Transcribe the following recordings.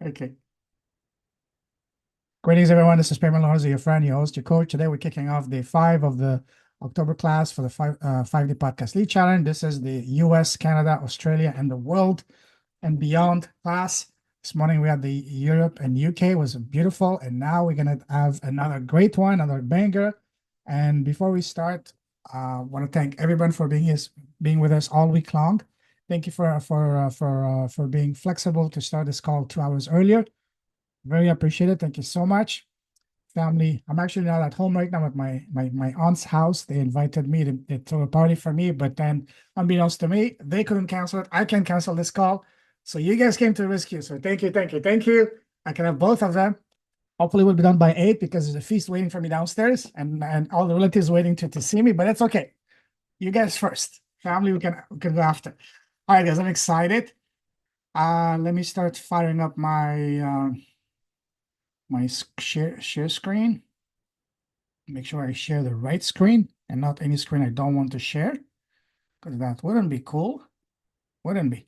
Okay. Greetings, everyone. This is Payman Lorenzo, your friend, your host, your coach. Today, we're kicking off day 5 of the October class for the 5-day podcast lead challenge. This is the US, Canada, Australia, and the world and beyond class. This morning, we had the Europe and UK. It was beautiful. And now we're going to have another great one, another banger. And before we start, I want to thank everyone for being with us all week long. Thank you for being flexible to start this call 2 hours earlier. Very appreciated. Thank you so much. Family, I'm actually not at home right now at my aunt's house. They invited me to throw a party for me, but then unbeknownst to me, they couldn't cancel it. I can cancel this call. So you guys came to the rescue. So thank you, thank you, thank you. I can have both of them. Hopefully we'll be done by 8 because there's a feast waiting for me downstairs and all the relatives waiting to see me, but it's okay. You guys first. Family, we can go after. All right, guys, I'm excited. Let me start firing up my my share screen. Make sure I share the right screen and not any screen I don't want to share, because that wouldn't be cool. Wouldn't be.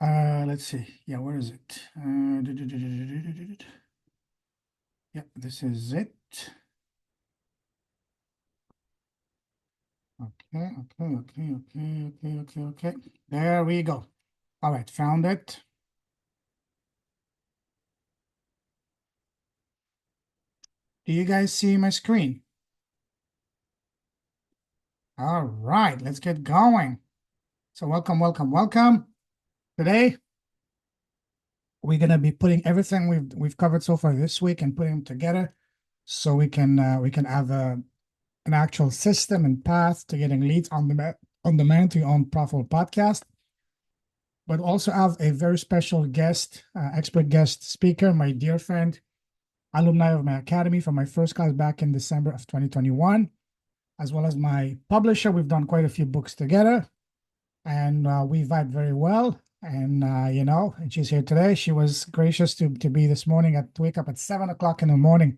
Let's see. Yeah, where is it? Yeah, this is it. Okay. There we go. All right, found it. Do you guys see my screen? All right, let's get going. So welcome. Today, we're gonna be putting everything we've covered so far this week and putting them together, so we can have an actual system and path to getting leads on demand to your own profitable podcast. But also have a very special guest, expert guest speaker, my dear friend, alumni of my academy from my first class back in December of 2021, as well as my publisher. We've done quite a few books together, and we vibe very well. And and she's here today. She was gracious to be this morning to wake up at 7 o'clock in the morning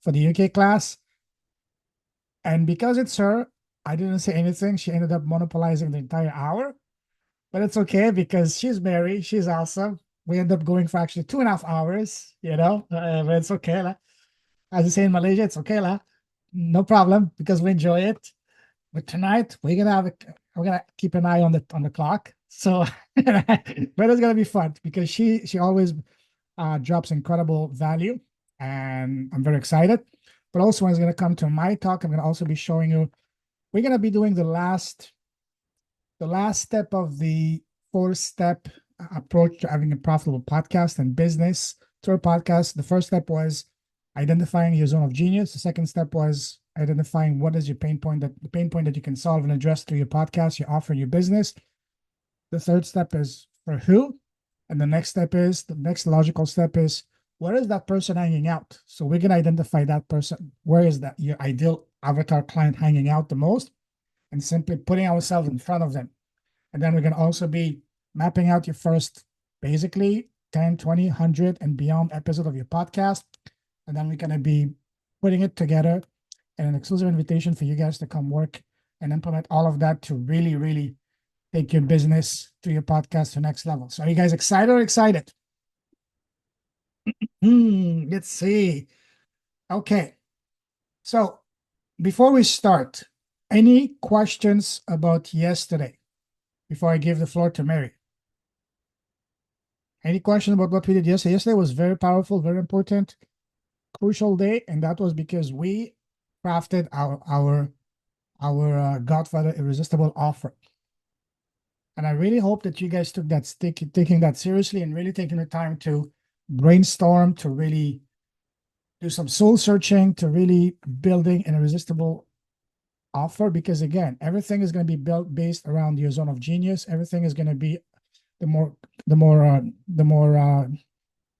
for the UK class. And because it's her, I didn't say anything. She ended up monopolizing the entire hour, but it's okay because she's Mary. She's awesome. We end up going for actually 2.5 hours, but it's okay. La. As you say in Malaysia, it's okay. La. No problem because we enjoy it. But tonight we're gonna keep an eye on the clock. So, but it's gonna be fun because she always drops incredible value, and I'm very excited. But also, when it's gonna come to my talk, I'm gonna also be showing you. We're gonna be doing the last step of the 4-step approach to having a profitable podcast and business through a podcast. The first step was identifying your zone of genius. The second step was identifying what is your pain point, the pain point that you can solve and address through your podcast, your offer, your business. The third step is for who, and the next logical step is, where is that person hanging out? So we're going to identify that person. Where is that your ideal avatar client hanging out the most, and simply putting ourselves in front of them. And then we're going to also be mapping out your first, basically 10, 20, 100 and beyond episode of your podcast. And then we're going to be putting it together and an exclusive invitation for you guys to come work and implement all of that to really, really take your business to your podcast to the next level. So are you guys excited or excited? Let's see. Okay. So before we start, any questions about yesterday before I give the floor to Mary? Any questions about what we did yesterday? Yesterday was very powerful, very important, crucial day, and that was because we crafted our Godfather Irresistible offer. And I really hope that you guys took that taking that seriously and really taking the time to brainstorm, to really do some soul searching, to really building an irresistible offer. Because again, everything is going to be built based around your zone of genius. Everything is going to be the more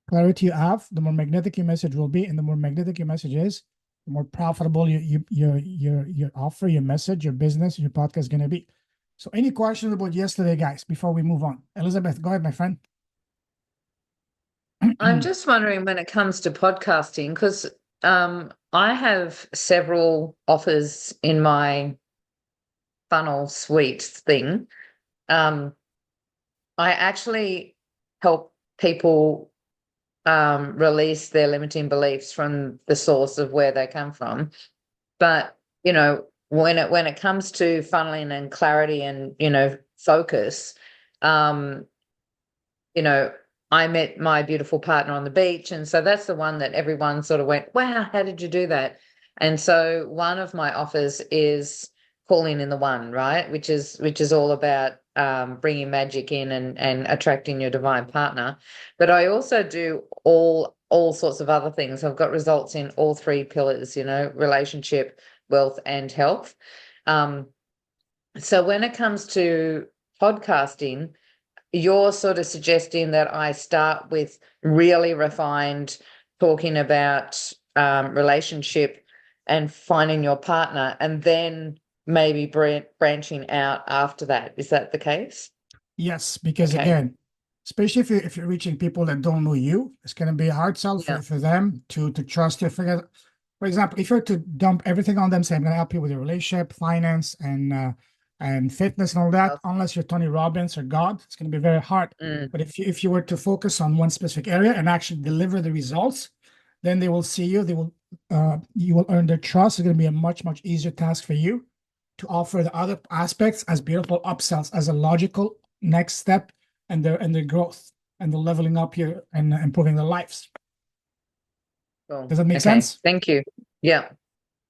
clarity you have, the more magnetic your message will be, and the more magnetic your message is, the more profitable your offer, your message, your business, your podcast is going to be. So any questions about yesterday, guys, before we move on? Elizabeth, go ahead, my friend. I'm just wondering when it comes to podcasting, because I have several offers in my funnel suite thing. I actually help people release their limiting beliefs from the source of where they come from. But, you know, when it comes to funneling and clarity and, you know, focus, you know, I met my beautiful partner on the beach. And so that's the one that everyone sort of went, wow, how did you do that? And so one of my offers is calling in the one, right? Which is all about bringing magic in and attracting your divine partner. But I also do all sorts of other things. I've got results in all three pillars, you know, relationship, wealth, and health. So when it comes to podcasting, you're sort of suggesting that I start with really refined talking about relationship and finding your partner, and then maybe branching out after that. Is that the case? Yes, because Okay. again, especially if you're reaching people that don't know you, it's going to be a hard sell Yeah. for them to trust you. For example, if you're to dump everything on them, say I'm going to help you with your relationship, finance, and fitness and all that, unless you're Tony Robbins or God, it's going to be very hard. But if you were to focus on one specific area and actually deliver the results, then they will see you. They will you will earn their trust. It's going to be a much easier task for you to offer the other aspects as beautiful upsells, as a logical next step and their growth and the leveling up here and improving their lives. Cool. Does that make Okay. sense? Thank you. Yeah.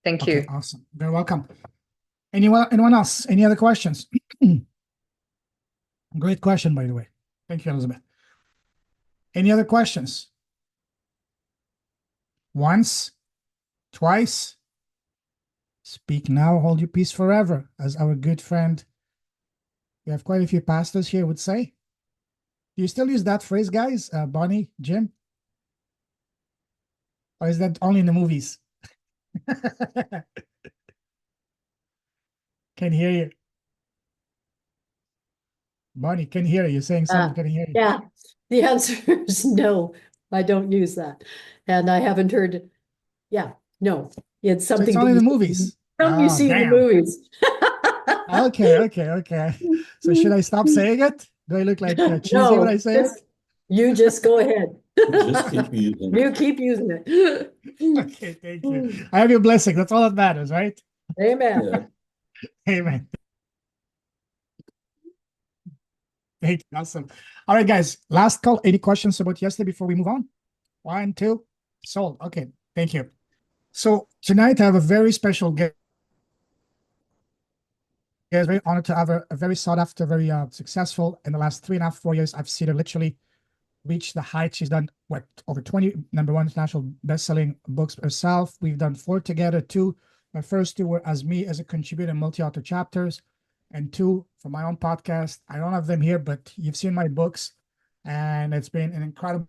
Thank Okay, you. awesome. Very welcome. Anyone else? Any other questions? Great question, by the way. Thank you, Elizabeth. Any other questions? Once, twice. Speak now, hold your peace forever, as our good friend, we have quite a few pastors here, would say. Do you still use that phrase, guys? Bonnie, Jim? Or is that only in the movies? Can hear you. Bonnie, can hear you. You're saying something, can hear you. Yeah, the answer is no, I don't use that. And I haven't heard, no, it's So something it's that only in the you movies. you see in the Damn. movies. Okay. So should I stop saying it? Do I look like cheesy when I No, say it? you just go ahead. Just keep using You it. keep using it. Okay, thank you. I have your blessing. That's all that matters, right? Amen. Yeah. Amen. Thank you. Awesome. All right, guys. Last call. Any questions about yesterday before we move on? 1, 2. Sold. Okay. Thank you. So tonight I have a very special guest. Guys, very honored to have a very sought after, very successful in the last 3.5, 4 years. I've seen her literally reach the heights. She's done what, over 20 #1 international best-selling books herself. We've done 4 together. 2, my first 2 were as me as a contributor in multi-author chapters, and 2 for my own podcast. I don't have them here, but you've seen my books, and it's been an incredible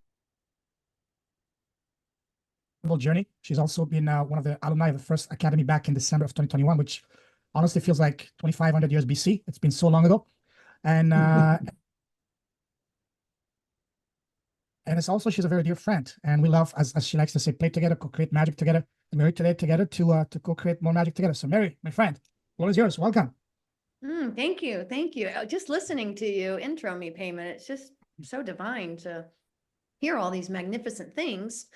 journey. She's also been one of the alumni of the first academy back in December of 2021, which honestly feels like 2,500 years BC. It's been so long ago. And and it's also, she's a very dear friend, and we love, as she likes to say, play together, co-create magic together. And we're here today together to co-create more magic together. So Mary, my friend, floor is yours. Welcome. Thank you. Thank you. Just listening to you intro me, Payment, it's just so divine to hear all these magnificent things.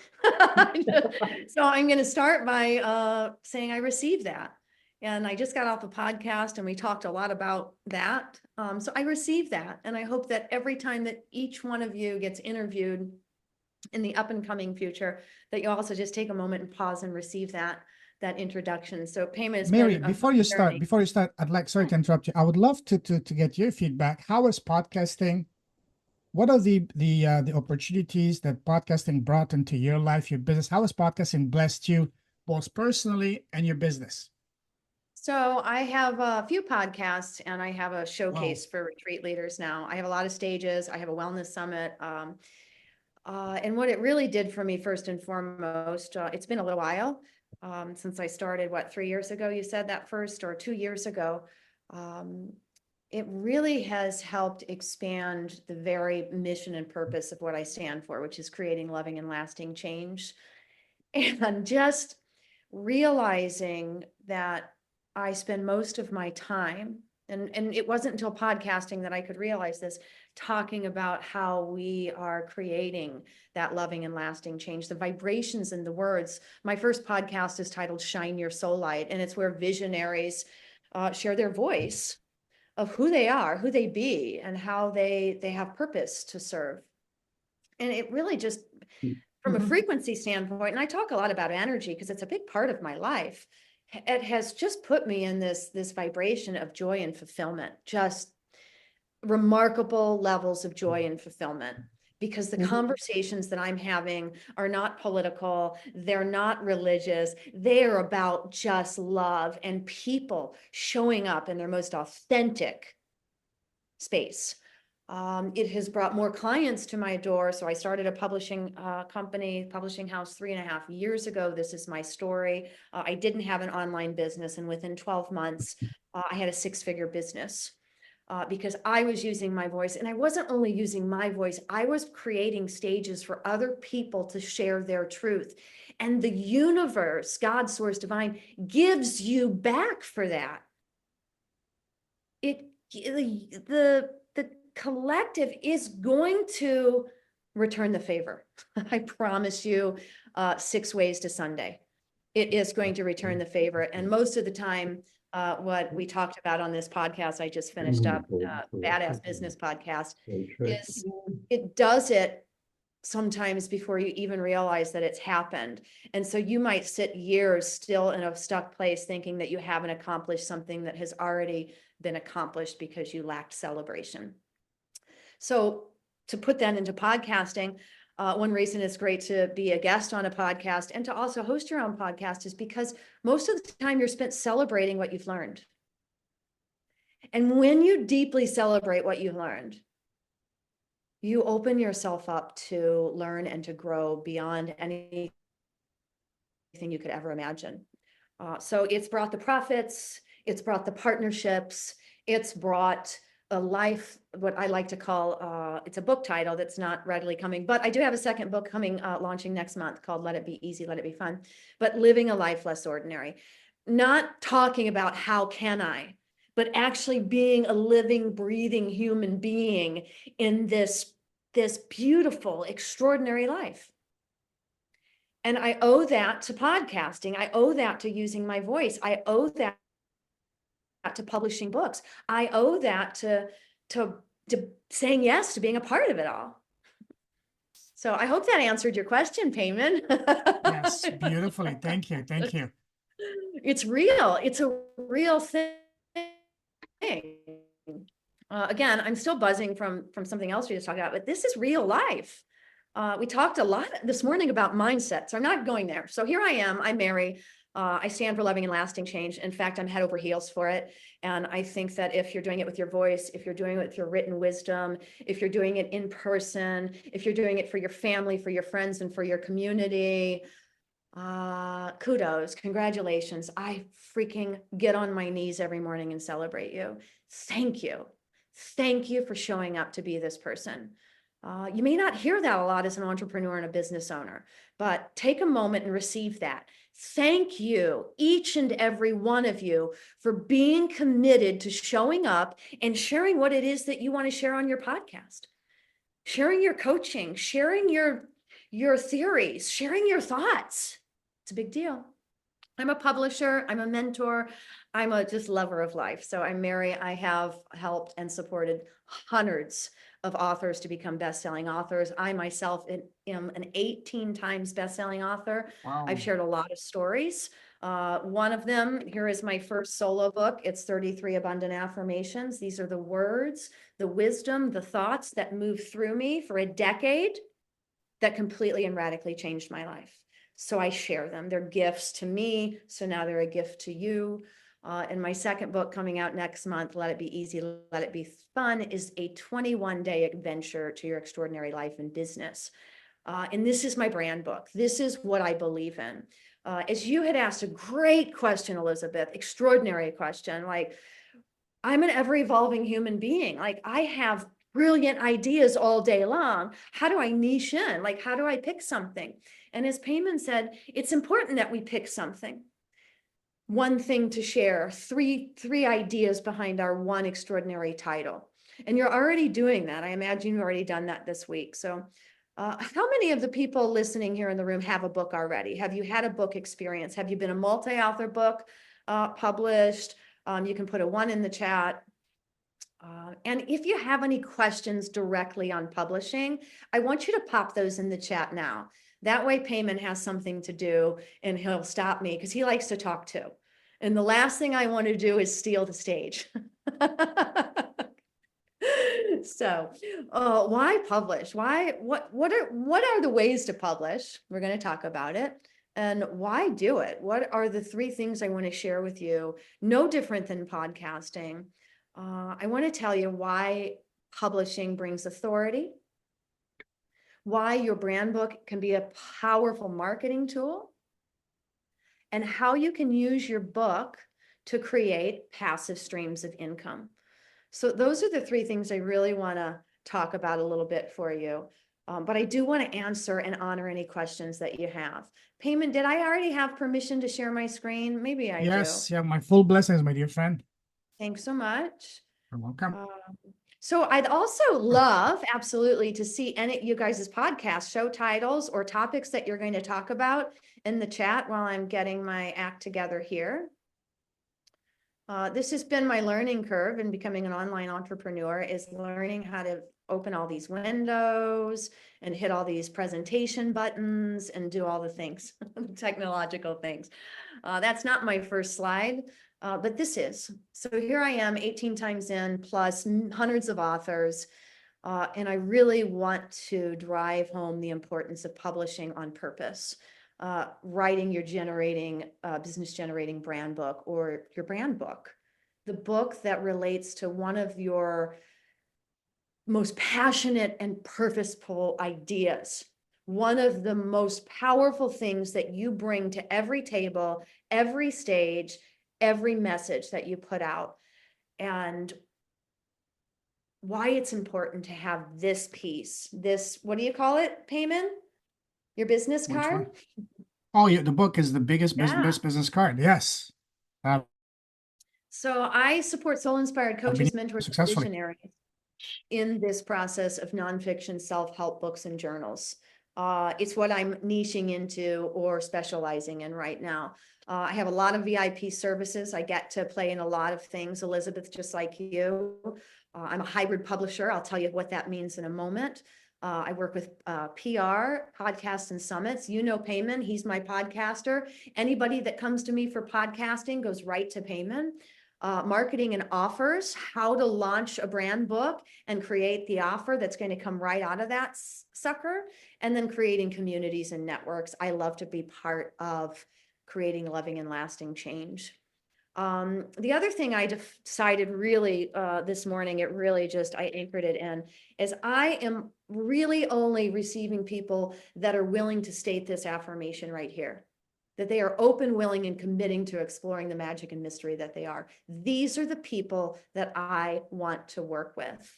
So I'm going to start by saying I received that. And I just got off a podcast and we talked a lot about that. So I received that. And I hope that every time that each one of you gets interviewed in the up and coming future, that you also just take a moment and pause and receive that introduction. So Payment is Mary, before you start, I'd like, sorry to interrupt you. I would love to get your feedback. How is podcasting? What are the opportunities that podcasting brought into your life, your business? How has podcasting blessed you both personally and your business? So I have a few podcasts and I have a showcase for retreat leaders now. I have a lot of stages. I have a wellness summit. And what it really did for me, first and foremost, it's been a little while since I started, 3 years ago, you said that first, or 2 years ago. It really has helped expand the very mission and purpose of what I stand for, which is creating loving and lasting change. And just realizing that I spend most of my time And it wasn't until podcasting that I could realize this, talking about how we are creating that loving and lasting change, the vibrations in the words. My first podcast is titled Shine Your Soul Light, and it's where visionaries share their voice of who they are, who they be, and how they have purpose to serve. And it really just, from a frequency standpoint, and I talk a lot about energy because it's a big part of my life, it has just put me in this vibration of joy and fulfillment, just remarkable levels of joy and fulfillment, because the conversations that I'm having are not political, they're not religious, they're about just love and people showing up in their most authentic space. It has brought more clients to my door. So I started a publishing company, publishing house 3.5 years ago. This is my story. I didn't have an online business, and within 12 months, I had a 6-figure business because I was using my voice. And I wasn't only using my voice, I was creating stages for other people to share their truth. And the universe, God, source, divine, gives you back for that. The collective is going to return the favor. I promise you, 6 ways to Sunday. It is going to return the favor. And most of the time, what we talked about on this podcast, I just finished up, Badass Business Podcast, is it does it sometimes before you even realize that it's happened. And so you might sit years still in a stuck place thinking that you haven't accomplished something that has already been accomplished because you lacked celebration. So to put that into podcasting, one reason it's great to be a guest on a podcast and to also host your own podcast is because most of the time you're spent celebrating what you've learned. And when you deeply celebrate what you've learned, you open yourself up to learn and to grow beyond anything you could ever imagine. So it's brought the profits, it's brought the partnerships, it's brought a life, what I like to call, it's a book title that's not readily coming, but I do have a second book coming, launching next month called Let It Be Easy, Let It Be Fun, but living a life less ordinary. Not talking about how can I, but actually being a living, breathing human being in this beautiful, extraordinary life. And I owe that to podcasting. I owe that to using my voice. I owe that to publishing books. I owe that to saying yes to being a part of it all. So I hope that answered your question, Payman. Yes, beautifully. Thank you. Thank you. It's real. It's a real thing. Again, I'm still buzzing from something else we just talked about, but this is real life. We talked a lot this morning about mindset, so I'm not going there. So here I am, I'm Mary. I stand for loving and lasting change. In fact, I'm head over heels for it. And I think that if you're doing it with your voice, if you're doing it with your written wisdom, if you're doing it in person, if you're doing it for your family, for your friends, and for your community, kudos, congratulations. I freaking get on my knees every morning and celebrate you. Thank you. Thank you for showing up to be this person. You may not hear that a lot as an entrepreneur and a business owner, but take a moment and receive that. Thank you, each and every one of you, for being committed to showing up and sharing what it is that you want to share on your podcast, sharing your coaching, sharing your theories, sharing your thoughts. It's a big deal. I'm a publisher, I'm a mentor, I'm a just lover of life. So I'm Mary. I have helped and supported hundreds of authors to become best-selling authors. I myself am an 18 times best-selling author. Wow. I've shared a lot of stories. One of them, here is my first solo book. It's 33 Abundant Affirmations. These are the words, the wisdom, the thoughts that moved through me for a decade that completely and radically changed my life. So I share them. They're gifts to me. So now they're a gift to you. And my second book coming out next month, Let It Be Easy, Let It Be Fun, is a 21-day adventure to your extraordinary life and business. And this is my brand book. This is what I believe in. As you had asked a great question, Elizabeth, extraordinary question, like, I'm an ever-evolving human being. Like, I have brilliant ideas all day long. How do I niche in? Like, how do I pick something? And as Payman said, it's important that we pick something. one thing to share, three ideas behind our one extraordinary title. And you're already doing that. I imagine you've already done that this week. So how many of the people listening here in the room have a book already? Have you had a book experience? Have you been a multi-author book published? You can put a 1 in the chat. And if you have any questions directly on publishing, I want you to pop those in the chat now. That way Payman has something to do and he'll stop me because he likes to talk too. And the last thing I want to do is steal the stage. So, why publish? What are the ways to publish? We're going to talk about it. And why do it? What are the 3 things I want to share with you? No different than podcasting. I want to tell you why publishing brings authority, why your brand book can be a powerful marketing tool, and how you can use your book to create passive streams of income. So those are the 3 things I really want to talk about a little bit for you. But I do want to answer and honor any questions that you have. Payman, did I already have permission to share my screen? Maybe I do. Yes, yeah, my full blessings, my dear friend. Thanks so much. You're welcome. So I'd also love absolutely to see any you guys' podcast show titles or topics that you're going to talk about in the chat while I'm getting my act together here. This has been my learning curve in becoming an online entrepreneur, is learning how to open all these windows and hit all these presentation buttons and do all the things, technological things. That's not my first slide. But this is. So here I am 18 times in, plus hundreds of authors. And I really want to drive home the importance of publishing on purpose. Writing your business generating brand book, or your brand book, the book that relates to one of your most passionate and purposeful ideas. One of the most powerful things that you bring to every table, every stage, every message that you put out, and why it's important to have this piece, this, what do you call it, Payman? Your business Which card? one? Oh, yeah, the book is the biggest Yeah. best business card. Yes. So I support soul-inspired coaches, mentors, and successfully. visionaries in this process of nonfiction self-help books and journals. It's what I'm niching into or specializing in right now. I have a lot of VIP services. I get to play in a lot of things, Elizabeth, just like you. I'm a hybrid publisher. I'll tell you what that means in a moment. I work with PR, podcasts, and summits. You know Payman, he's my podcaster. Anybody that comes to me for podcasting goes right to Payman. Marketing and offers, how to launch a brand book and create the offer that's going to come right out of that sucker. And then creating communities and networks. I love to be part of creating loving and lasting change. The other thing I decided really this morning, I anchored it in, is I am really only receiving people that are willing to state this affirmation right here, that they are open, willing, and committing to exploring the magic and mystery that they are. These are the people that I want to work with.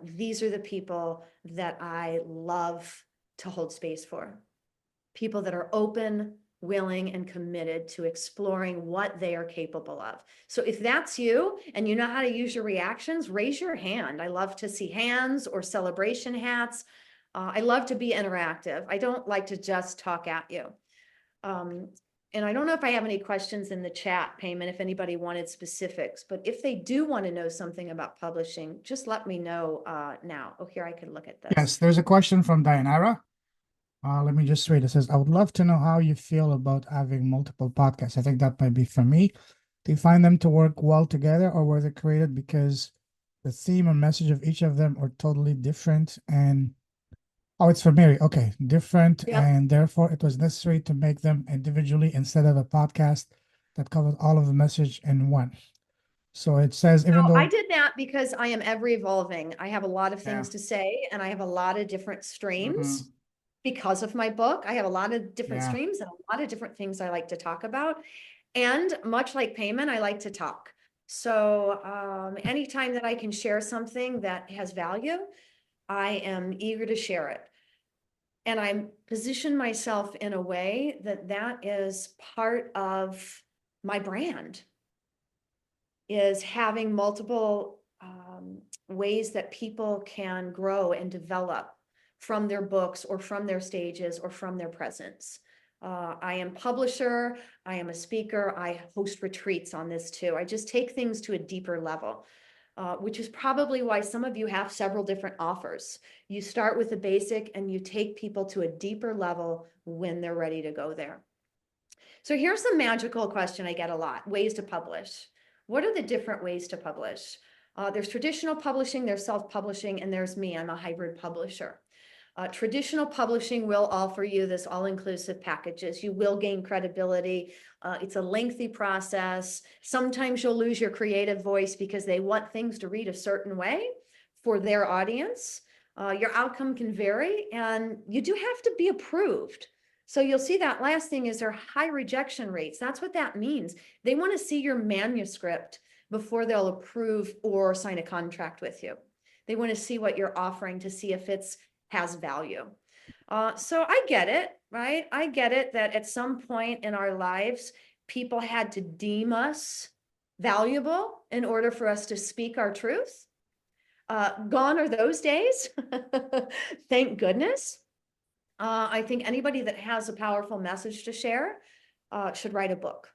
These are the people that I love to hold space for. People that are open, willing, and committed to exploring what they are capable of. So if that's you and you know how to use your reactions, raise your hand. I love to see hands or celebration hats. I love to be interactive. I don't like to just talk at you. And I don't know if I have any questions in the chat, Payman, if anybody wanted specifics, but if they do want to know something about publishing, just let me know now. Oh, here I can look at this. Yes, there's a question from Dianara. Let me just read. It says, I would love to know how you feel about having multiple podcasts. I think that might be for me. Do you find them to work well together, or were they created because the theme and message of each of them are totally different? And oh, it's for Mary. Okay, different. Yep. And therefore it was necessary to make them individually instead of a podcast that covered all of the message in one. So it says, even No, though I did that because I am ever evolving. I have a lot of things Yeah. to say, and I have a lot of different streams. Mhm. Because of my book, I have a lot of different Yeah. streams and a lot of different things I like to talk about. And much like Payman, I like to talk. So anytime that I can share something that has value, I am eager to share it. And I position myself in a way that that is part of my brand is having multiple ways that people can grow and develop from their books or from their stages or from their presence. I am publisher, I am a speaker, I host retreats on this too. I just take things to a deeper level, which is probably why some of you have several different offers. You start with the basic and you take people to a deeper level when they're ready to go there. So here's the magical question I get a lot: ways to publish. What are the different ways to publish? There's traditional publishing, there's self-publishing, and there's me. I'm a hybrid publisher. Traditional publishing will offer you this all-inclusive packages. You will gain credibility. It's a lengthy process. Sometimes you'll lose your creative voice because they want things to read a certain way for their audience. Your outcome can vary, and you do have to be approved. So you'll see that last thing is their high rejection rates. That's what that means. They want to see your manuscript before they'll approve or sign a contract with you. They want to see what you're offering to see if it's has value. So I get it, right? I get it that at some point in our lives, people had to deem us valuable in order for us to speak our truth. Gone are those days. Thank goodness. I think anybody that has a powerful message to share should write a book.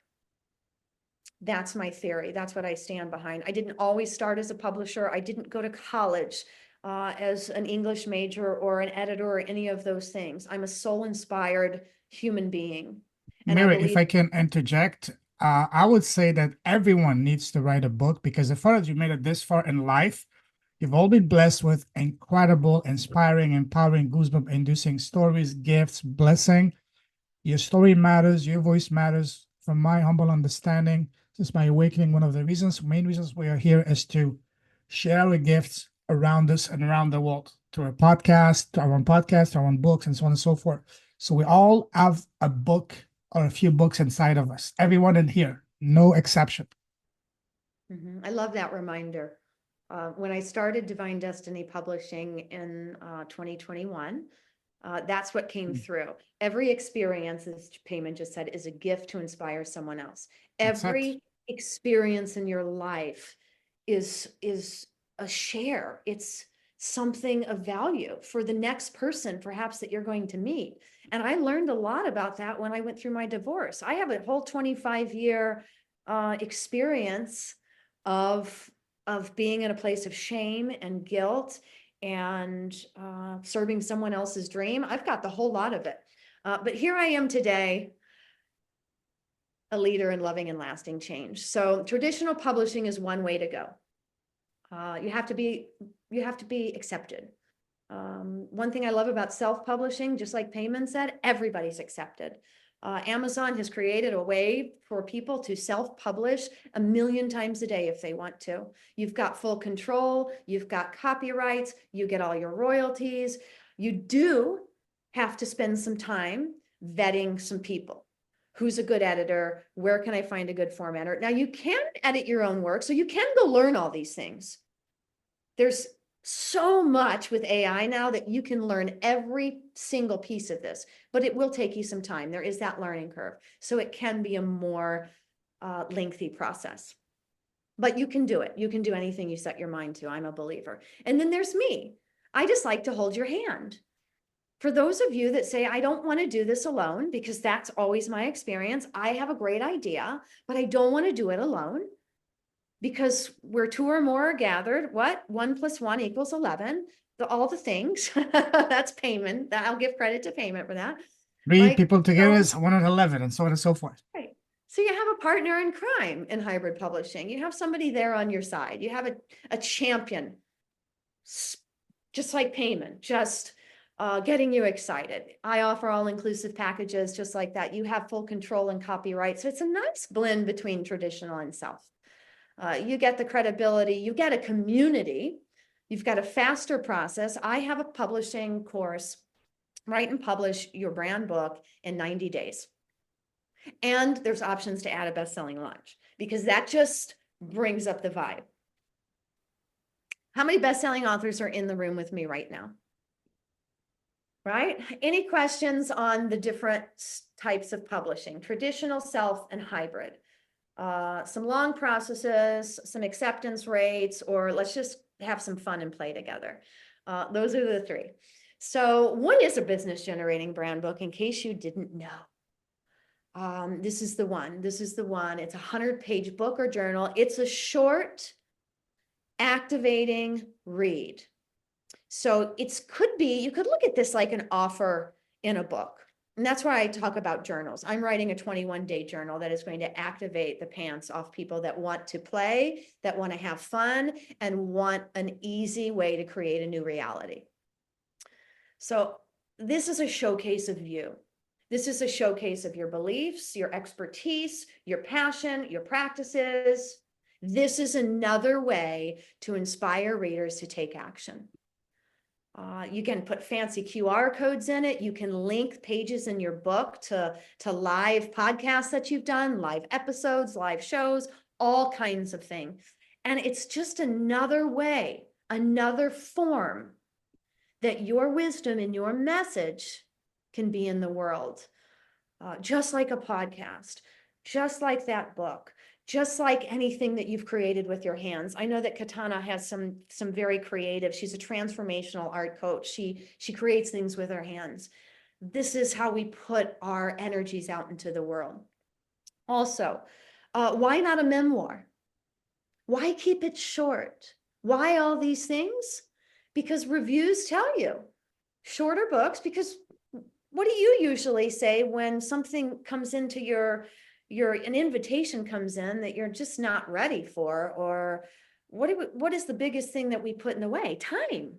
That's my theory. That's what I stand behind. I didn't always start as a publisher. I didn't go to college as an English major or an editor or any of those things. I'm a soul-inspired human being. And Mary, if I can interject, I would say that everyone needs to write a book, because as far as you made it this far in life, you've all been blessed with incredible, inspiring, empowering, goosebump-inducing stories, gifts, blessing. Your story matters. Your voice matters. From my humble understanding, since my awakening, one of the main reasons we are here is to share our gifts around us and around the world through our podcast, our own books, and so on and so forth. So we all have a book or a few books inside of us. Everyone in here, no exception. I love that reminder. When I started Divine Destiny Publishing in 2021, that's what came through. Every experience, as Payman just said, is a gift to inspire someone else. Every experience in your life is a share. It's something of value for the next person, perhaps, that you're going to meet. And I learned a lot about that when I went through my divorce. I have a whole 25-year experience of being in a place of shame and guilt and serving someone else's dream. I've got the whole lot of it. But here I am today, a leader in loving and lasting change. So traditional publishing is one way to go. You have to be accepted. One thing I love about self-publishing, just like Payman said, everybody's accepted. Amazon has created a way for people to self-publish 1 million times a day if they want to. You've got full control, you've got copyrights, you get all your royalties. You do have to spend some time vetting some people. Who's a good editor? Where can I find a good formatter? Now, you can edit your own work, so you can go learn all these things. There's so much with AI now that you can learn every single piece of this, but it will take you some time. There is that learning curve. So it can be a more lengthy process, but you can do it. You can do anything you set your mind to. I'm a believer. And then there's me. I just like to hold your hand. For those of you that say, I don't want to do this alone, because that's always my experience. I have a great idea, but I don't want to do it alone. Because where two or more are gathered, what? 1 + 1 = 11. All the things. That's Payman. I'll give credit to Payman for that. 3 people together is 111, and so on and so forth. Right. So you have a partner in crime in hybrid publishing. You have somebody there on your side. You have a champion, just like Payman, just getting you excited. I offer all-inclusive packages just like that. You have full control and copyright. So it's a nice blend between traditional and self. You get the credibility, you get a community, you've got a faster process. I have a publishing course, write and publish your brand book in 90 days. And there's options to add a best-selling launch, because that just brings up the vibe. How many best-selling authors are in the room with me right now? Right? Any questions on the different types of publishing, traditional, self, and hybrid? some long processes, some acceptance rates, or let's just have some fun and play together. Those are the three. So what is a business generating brand book, in case you didn't know? This is the one. This is the one. It's a 100-page book or journal. It's a short, activating read. So it could be, you could look at this like an offer in a book. And that's why I talk about journals. I'm writing a 21-day journal that is going to activate the pants off people that want to play, that want to have fun, and want an easy way to create a new reality. So this is a showcase of you. This is a showcase of your beliefs, your expertise, your passion, your practices. This is another way to inspire readers to take action. You can put fancy QR codes in it. You can link pages in your book to live podcasts that you've done, live episodes, live shows, all kinds of things. And it's just another way, another form that your wisdom and your message can be in the world. Just like a podcast, just like that book, just like anything that you've created with your hands. I know that Katana has some very creative, she's a transformational art coach. She creates things with her hands. This is how we put our energies out into the world. Also, why not a memoir? Why keep it short? Why all these things? Because reviews tell you shorter books, because what do you usually say when something comes into an invitation comes in that you're just not ready for? Or what is the biggest thing that we put in the way? Time.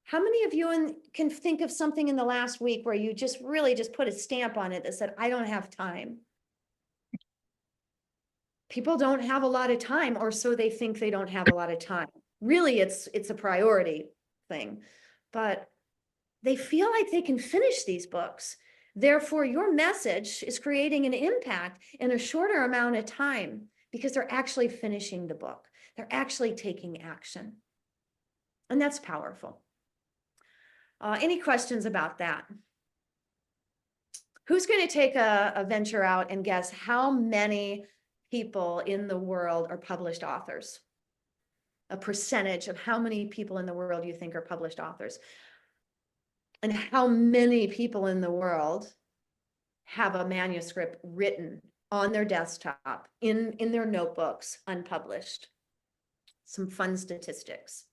How many of you can think of something in the last week where you just really just put a stamp on it that said, I don't have time? People don't have a lot of time, or so they think they don't have a lot of time. Really, it's a priority thing, but they feel like they can finish these books. Therefore, your message is creating an impact in a shorter amount of time because they're actually finishing the book. They're actually taking action. And that's powerful. Any questions about that? Who's going to take a venture out and guess how many people in the world are published authors? A percentage of how many people in the world you think are published authors? And how many people in the world have a manuscript written on their desktop, in their notebooks, unpublished? Some fun statistics.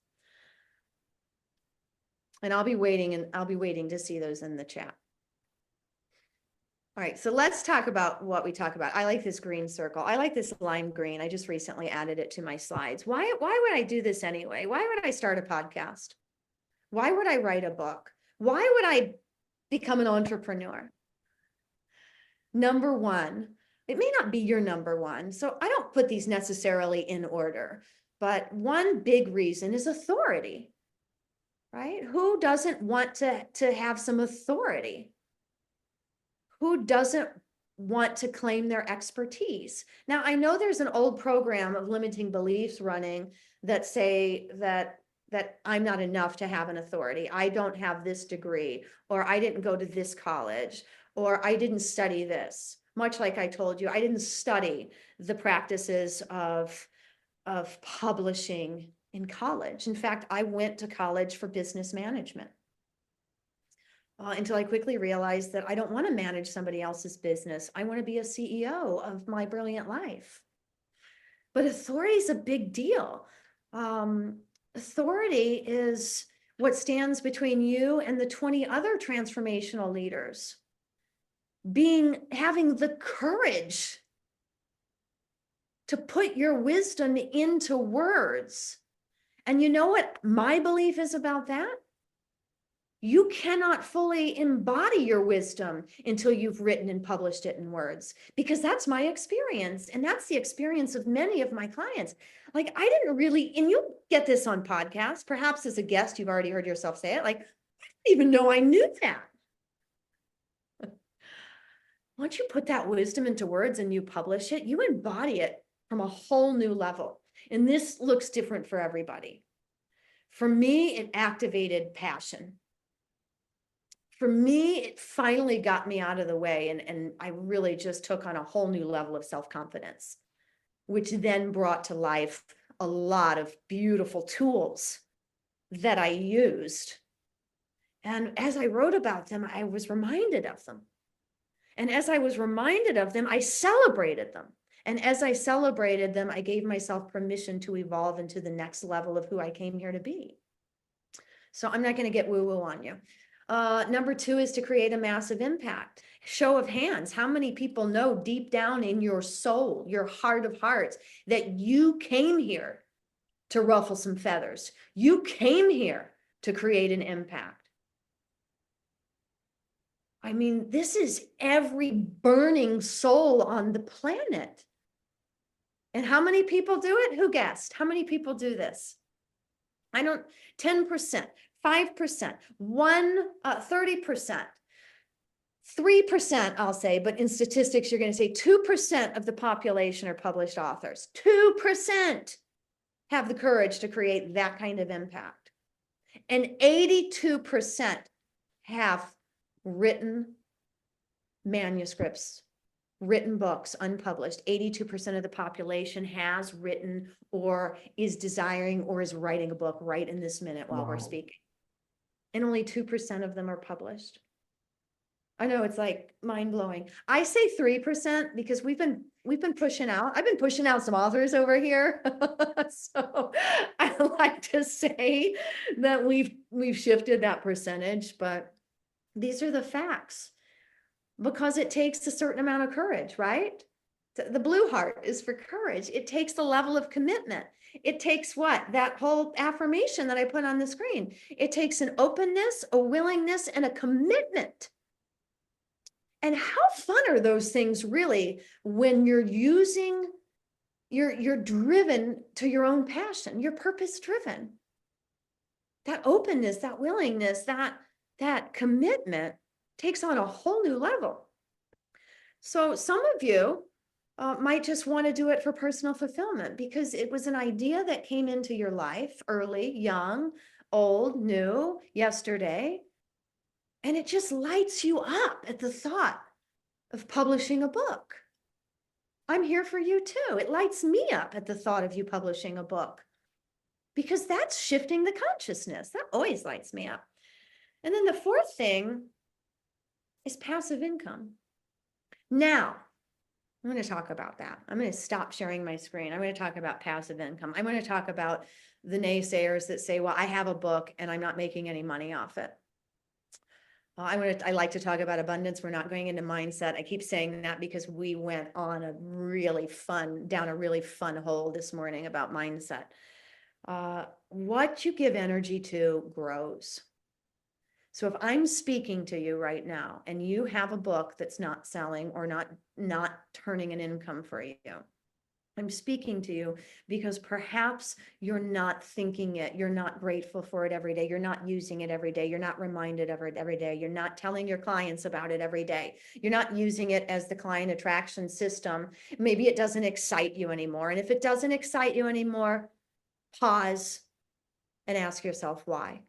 And I'll be waiting to see those in the chat. All right, so let's talk about what we talk about. I like this green circle. I like this lime green. I just recently added it to my slides. Why would I do this anyway? Why would I start a podcast? Why would I write a book? Why would I become an entrepreneur? Number one, it may not be your number one, so I don't put these necessarily in order, but one big reason is authority, right? Who doesn't want to have some authority? Who doesn't want to claim their expertise? Now, I know there's an old program of limiting beliefs running that say that I'm not enough to have an authority. I don't have this degree, or I didn't go to this college, or I didn't study this. Much like I told you, I didn't study the practices of publishing in college. In fact, I went to college for business management until I quickly realized that I don't want to manage somebody else's business. I want to be a CEO of my brilliant life. But authority is a big deal. Authority is what stands between you and the 20 other transformational leaders. Having the courage to put your wisdom into words. And you know what my belief is about that? You cannot fully embody your wisdom until you've written and published it in words, because that's my experience. And that's the experience of many of my clients. Like, I didn't really, and you get this on podcasts, perhaps as a guest, you've already heard yourself say it, like, I didn't even know I knew that. Once you put that wisdom into words and you publish it, you embody it from a whole new level. And this looks different for everybody. For me, it activated passion. for me, it finally got me out of the way, and I really just took on a whole new level of self-confidence, which then brought to life a lot of beautiful tools that I used. And as I wrote about them, I was reminded of them. And as I was reminded of them, I celebrated them. And as I celebrated them, I gave myself permission to evolve into the next level of who I came here to be. So I'm not going to get woo-woo on you. Number 2 is to create a massive impact. Show of hands. How many people know deep down in your soul, your heart of hearts, that you came here to ruffle some feathers? You came here to create an impact. I mean, this is every burning soul on the planet. And how many people do it? Who guessed? How many people do this? 10%, 5%, 30%, 3%, I'll say, but in statistics, you're going to say 2% of the population are published authors. 2% have the courage to create that kind of impact. And 82% have written manuscripts, written books, unpublished. 82% of the population has written or is desiring or is writing a book right in this minute while we're speaking. And only 2% of them are published. I know, it's like mind-blowing. I say 3% because we've been pushing out. I've been pushing out some authors over here. So I like to say that we've shifted that percentage, but these are the facts, because it takes a certain amount of courage, right? The blue heart is for courage. It takes the level of commitment. It takes what? That whole affirmation that I put on the screen. It takes an openness, a willingness, and a commitment. And how fun are those things really when you're driven to your own passion, you're purpose driven. That openness, that willingness, that commitment takes on a whole new level. So some of you might just want to do it for personal fulfillment because it was an idea that came into your life early, young, old, new, yesterday. And it just lights you up at the thought of publishing a book. I'm here for you too. It lights me up at the thought of you publishing a book because that's shifting the consciousness. That always lights me up. And then the fourth thing is passive income. Now, I'm going to talk about that. I'm going to stop sharing my screen. I'm going to talk about passive income. I'm going to talk about the naysayers that say, well, I have a book and I'm not making any money off it. I like to talk about abundance. We're not going into mindset. I keep saying that because we went on down a really fun hole this morning about mindset. What you give energy to grows. So if I'm speaking to you right now and you have a book that's not selling or not turning an income for you, I'm speaking to you because perhaps you're not thinking it. You're not grateful for it every day. You're not using it every day. You're not reminded of it every day. You're not telling your clients about it every day. You're not using it as the client attraction system. Maybe it doesn't excite you anymore. And if it doesn't excite you anymore, pause and ask yourself why.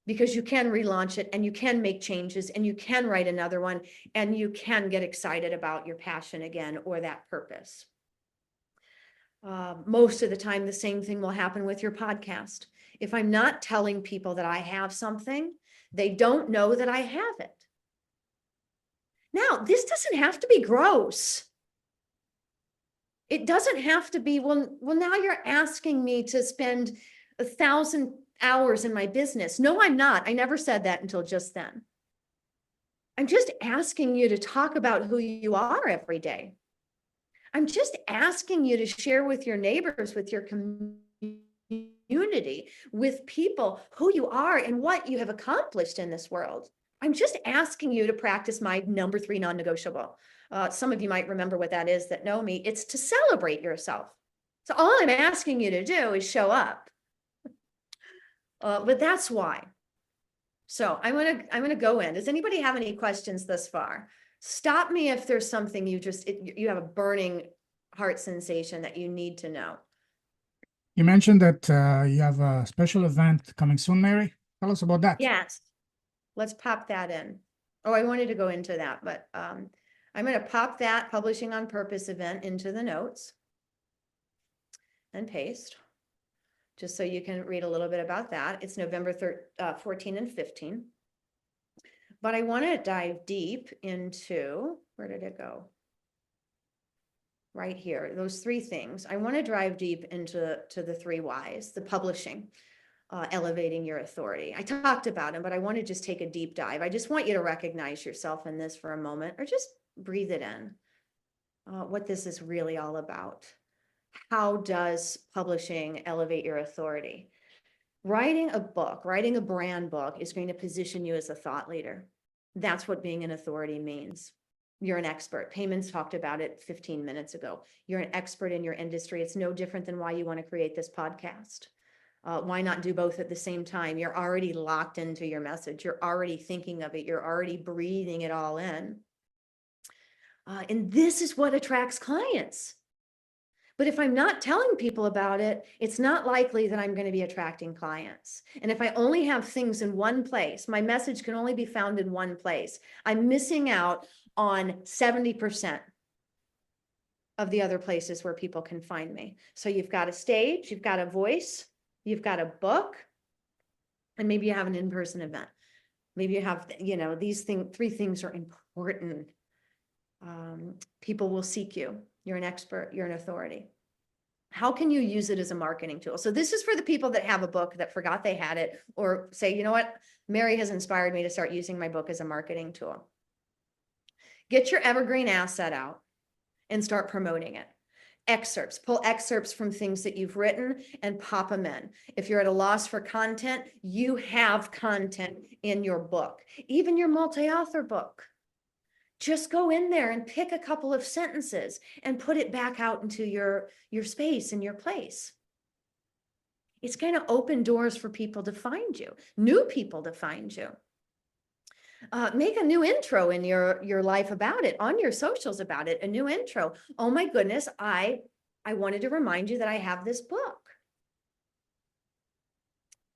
Because you can relaunch it and you can make changes and you can write another one and you can get excited about your passion again or that purpose. Most of the time, the same thing will happen with your podcast. If I'm not telling people that I have something, they don't know that I have it. Now, this doesn't have to be gross. It doesn't have to be, well, now you're asking me to spend 1,000 hours in my business. No, I'm not. I never said that until just then. I'm just asking you to talk about who you are every day. I'm just asking you to share with your neighbors, with your community, with people who you are and what you have accomplished in this world. I'm just asking you to practice my number 3 non-negotiable. Some of you might remember what that is that know me. It's to celebrate yourself. So all I'm asking you to do is show up. But that's why. So I'm gonna go in. Does anybody have any questions thus far? Stop me if there's something you have a burning heart sensation that you need to know. You mentioned that you have a special event coming soon, Mary. Tell us about that. Yes. Let's pop that in. Oh, I wanted to go into that, but I'm going to pop that Publishing on Purpose event into the notes and paste, just so you can read a little bit about that. It's November 14 and 15. But I want to dive deep into, where did it go? Right here, those three things. I want to dive deep into the three whys, the publishing, elevating your authority. I talked about them, but I want to just take a deep dive. I just want you to recognize yourself in this for a moment, or just breathe it in, what this is really all about. How does publishing elevate your authority? Writing a book, writing a brand book is going to position you as a thought leader. That's what being an authority means. You're an expert. Payments talked about it 15 minutes ago. You're an expert in your industry. It's no different than why you want to create this podcast. Why not do both at the same time? You're already locked into your message. You're already thinking of it. You're already breathing it all in. And this is what attracts clients. But if I'm not telling people about it, it's not likely that I'm going to be attracting clients. And if I only have things in one place, my message can only be found in one place. I'm missing out on 70% of the other places where people can find me. So you've got a stage, you've got a voice, you've got a book, and maybe you have an in-person event. Maybe you have, these three things are important. People will seek you. You're an expert, you're an authority. How can you use it as a marketing tool? So this is for the people that have a book that forgot they had it, or say, you know what, Mary has inspired me to start using my book as a marketing tool. Get your evergreen asset out and start promoting it. Excerpts, pull excerpts from things that you've written and pop them in. If you're at a loss for content, you have content in your book, even your multi-author book. Just go in there and pick a couple of sentences and put it back out into your space and your place. It's going to open doors for people to find you, new people to find you. Make a new intro in your life about it, on your socials about it, a new intro. Oh my goodness, I wanted to remind you that I have this book.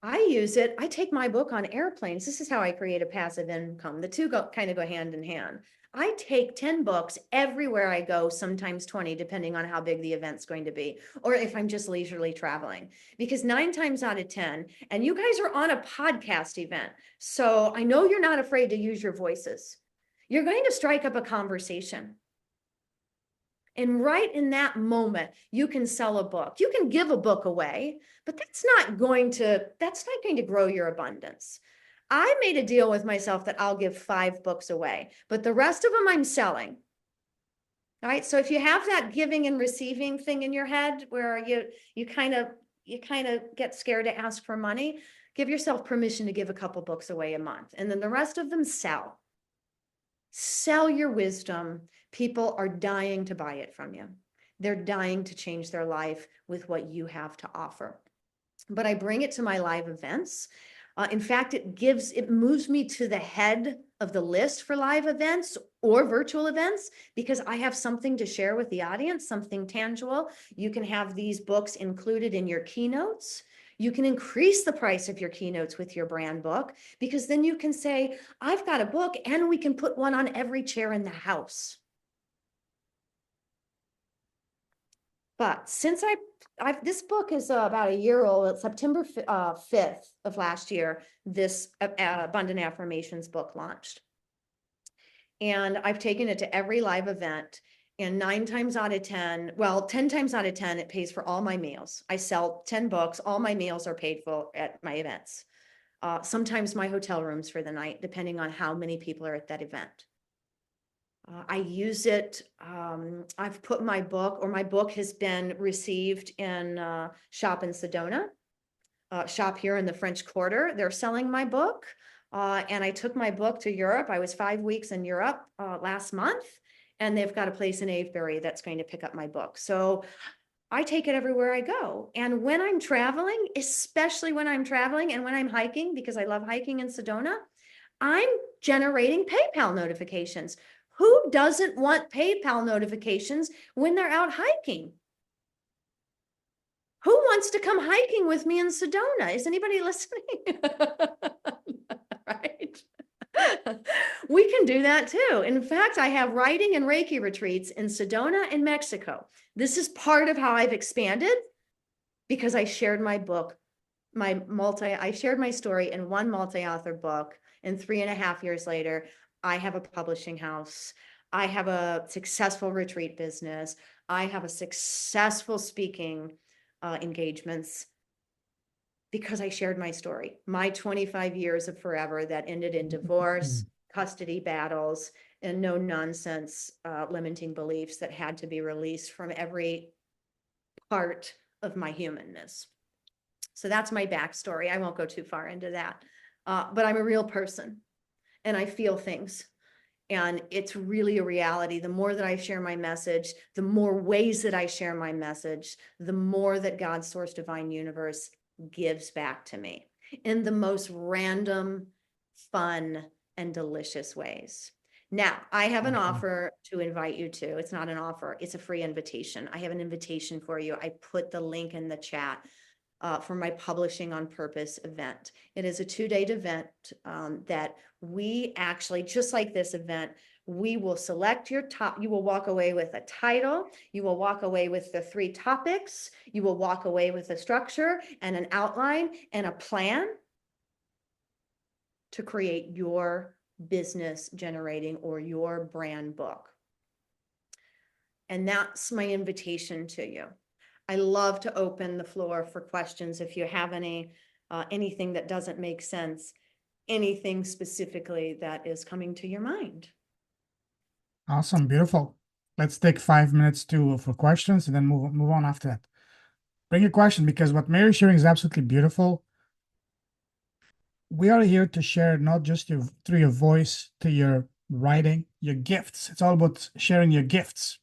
I use it. I take my book on airplanes. This is how I create a passive income. The two kind of go hand in hand. I take 10 books everywhere I go, sometimes 20, depending on how big the event's going to be, or if I'm just leisurely traveling. Because 9 times out of 10, and you guys are on a podcast event, so I know you're not afraid to use your voices. You're going to strike up a conversation. And right in that moment, you can sell a book. You can give a book away, but that's not going to grow your abundance. I made a deal with myself that I'll give 5 books away, but the rest of them I'm selling. All right. So if you have that giving and receiving thing in your head where you kind of get scared to ask for money, give yourself permission to give a couple books away a month, and then the rest of them sell. Sell your wisdom. People are dying to buy it from you. They're dying to change their life with what you have to offer. But I bring it to my live events. In fact, it moves me to the head of the list for live events or virtual events because I have something to share with the audience, something tangible. You can have these books included in your keynotes. You can increase the price of your keynotes with your brand book because then you can say, I've got a book and we can put one on every chair in the house. But since this book is about a year old, it's September 5th of last year, this Abundant Affirmations book launched. And I've taken it to every live event, and 10 times out of 10, it pays for all my meals. I sell 10 books. All my meals are paid for at my events. Sometimes my hotel rooms for the night, depending on how many people are at that event. I use it. I've put my book has been received in Shop in Sedona, Shop here in the French Quarter. They're selling my book. And I took my book to Europe. I was 5 weeks in Europe last month, and they've got a place in Avebury that's going to pick up my book. So I take it everywhere I go. And when I'm traveling, especially when I'm traveling and when I'm hiking, because I love hiking in Sedona, I'm generating PayPal notifications. Who doesn't want PayPal notifications when they're out hiking? Who wants to come hiking with me in Sedona? Is anybody listening? Right? We can do that too. In fact, I have writing and Reiki retreats in Sedona and Mexico. This is part of how I've expanded because I shared my book, I shared my story in one multi-author book, and 3.5 years later, I have a publishing house. I have a successful retreat business. I have a successful speaking engagements because I shared my story, my 25 years of forever that ended in divorce, custody battles, and no nonsense limiting beliefs that had to be released from every part of my humanness. So that's my backstory. I won't go too far into that, but I'm a real person and I feel things. And it's really a reality. The more that I share my message, the more ways that I share my message, the more that God's source divine universe gives back to me in the most random, fun, and delicious ways. Now, I have an offer to invite you to. It's not an offer, it's a free invitation. I have an invitation for you. I put the link in the chat for my Publishing on Purpose event. It is a 2-day event that we actually, just like this event, we will select your top, you will walk away with a title, you will walk away with the 3 topics, you will walk away with a structure and an outline and a plan to create your business generating or your brand book. And that's my invitation to you. I love to open the floor for questions if you have any, anything that doesn't make sense, anything specifically that is coming to your mind. Awesome, beautiful. Let's take 5 minutes for questions and then move on after that. Bring your question because what Mary's sharing is absolutely beautiful. We are here to share not just through your voice, to your writing, your gifts. It's all about sharing your gifts.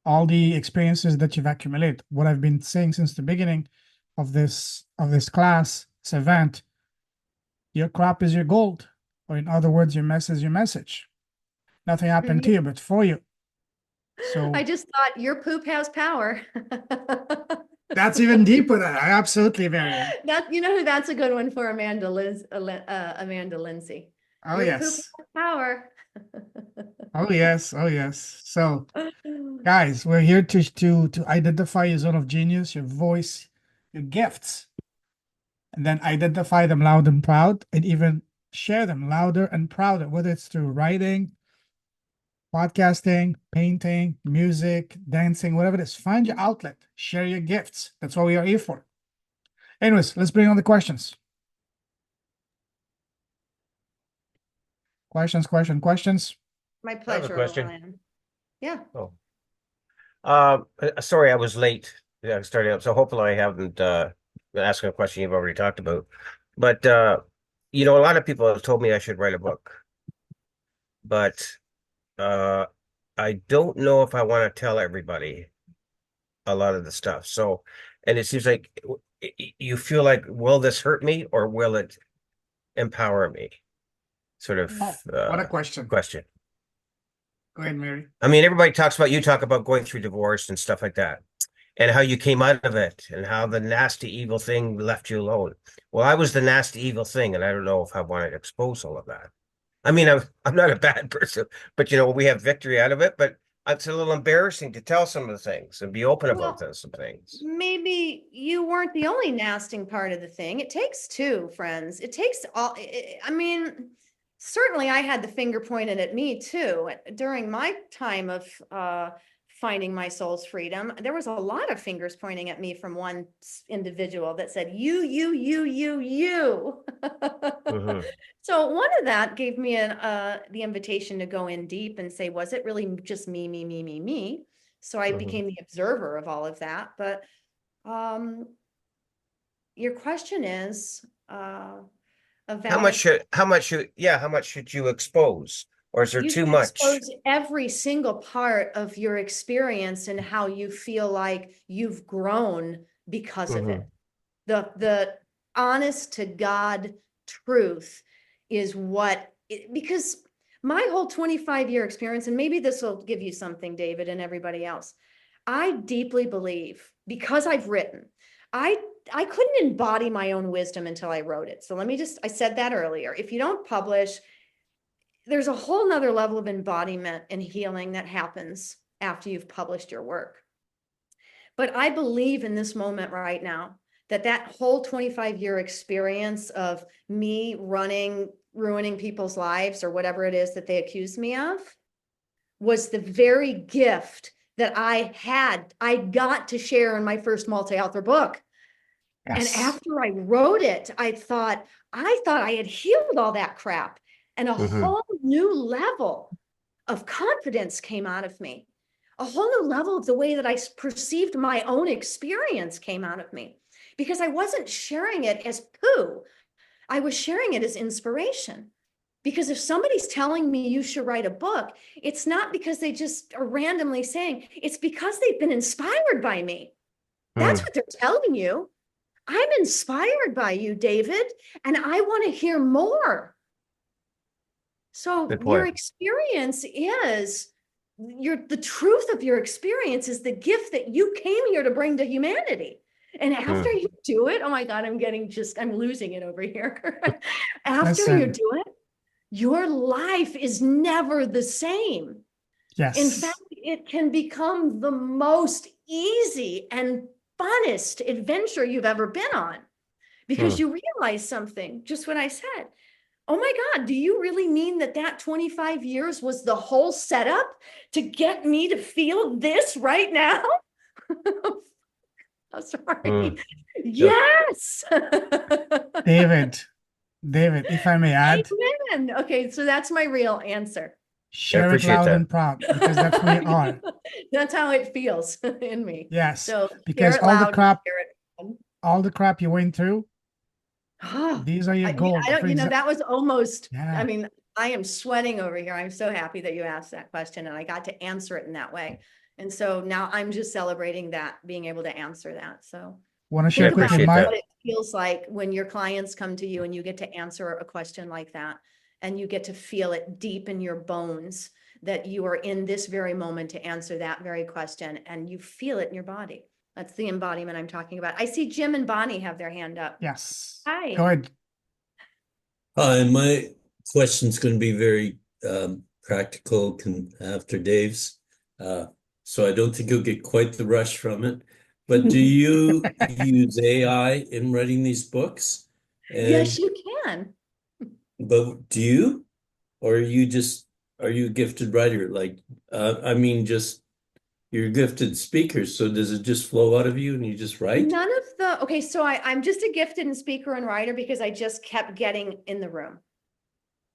All the experiences that you've accumulated. What I've been saying since the beginning of this class, this event, your crop is your gold, or in other words, your mess is your message. Nothing happened to you, but for you. So I just thought your poop has power. that's even deeper than I absolutely very. That, you know, that's a good one for Amanda Lindsay. Oh Your yes. poop has power. Oh yes. Oh yes. So guys, we're here to identify your zone of genius, your voice, your gifts, and then identify them loud and proud, and even share them louder and prouder, whether it's through writing, podcasting, painting, music, dancing, whatever it is. Find your outlet, share your gifts. That's what we are here for. Anyways, let's bring on the questions. Questions. My I have a pleasure, question. Ryan. Yeah. Oh. Sorry, I was late. Yeah, starting up. So hopefully I haven't been asking a question you've already talked about. But you know, a lot of people have told me I should write a book. But I don't know if I want to tell everybody a lot of the stuff. So, and it seems like you feel like, will this hurt me or will it empower me? Sort of What a question. Go ahead, Mary. I mean, everybody you talk about going through divorce and stuff like that, and how you came out of it, and how the nasty, evil thing left you alone. Well, I was the nasty, evil thing, and I don't know if I want to expose all of that. I mean, I'm not a bad person, but you know, we have victory out of it, but it's a little embarrassing to tell some of the things and be open about some things. Maybe you weren't the only nasting part of the thing. It takes 2, friends. It takes all, I mean, certainly I had the finger pointed at me too. During my time of finding my soul's freedom, there was a lot of fingers pointing at me from one individual that said, you. Mm-hmm. So one of that gave me the invitation to go in deep and say, was it really just me? So I became the observer of all of that. But your question is how much should you expose? Or is there too much? Expose every single part of your experience and how you feel like you've grown because of it. The honest to God truth is because my whole 25-year experience, and maybe this will give you something, David, and everybody else. I deeply believe, because I've written, I couldn't embody my own wisdom until I wrote it. So I said that earlier. If you don't publish, there's a whole nother level of embodiment and healing that happens after you've published your work. But I believe in this moment right now that whole 25-year experience of me ruining people's lives or whatever it is that they accused me of was the very gift that I got to share in my first multi-author book. Yes. And after I wrote it, I thought I had healed all that crap, and a whole new level of confidence came out of me. A whole new level of the way that I perceived my own experience came out of me, because I wasn't sharing it as poo. I was sharing it as inspiration. Because if somebody's telling me you should write a book, it's not because they just are randomly saying, it's because they've been inspired by me. That's what they're telling you. I'm inspired by you, David, and I want to hear more. So your experience is the truth of your experience is the gift that you came here to bring to humanity. And after you do it, oh my God, I'm losing it over here. After you do it, your life is never the same. Yes. In fact, it can become the most easy and funnest adventure you've ever been on, because you realize something, just what I said. Oh my God, do you really mean that 25 years was the whole setup to get me to feel this right now? I'm sorry. Yes. David, if I may add. Amen. Okay, so that's my real answer. Share it loud and proud, because that's who we are. That's how it feels in me. Yes. So because all the crap you went through, these are your goals. That was almost, yeah. I mean, I am sweating over here. I'm so happy that you asked that question and I got to answer it in that way. And so now I'm just celebrating that, being able to answer that. So want to share quickly what it feels like when your clients come to you and you get to answer a question like that, and you get to feel it deep in your bones that you are in this very moment to answer that very question, and you feel it in your body. That's the embodiment I'm talking about. I see Jim and Bonnie have their hand up. Yes. Hi. Go ahead. Hi, my question's going to be very practical after Dave's. So I don't think you'll get quite the rush from it. But do you use AI in writing these books? Yes, you can. But do you? Or are you a gifted writer? Like, I mean, just you're a gifted speaker. So does it just flow out of you and you just write? Okay, so I'm just a gifted speaker and writer because I just kept getting in the room.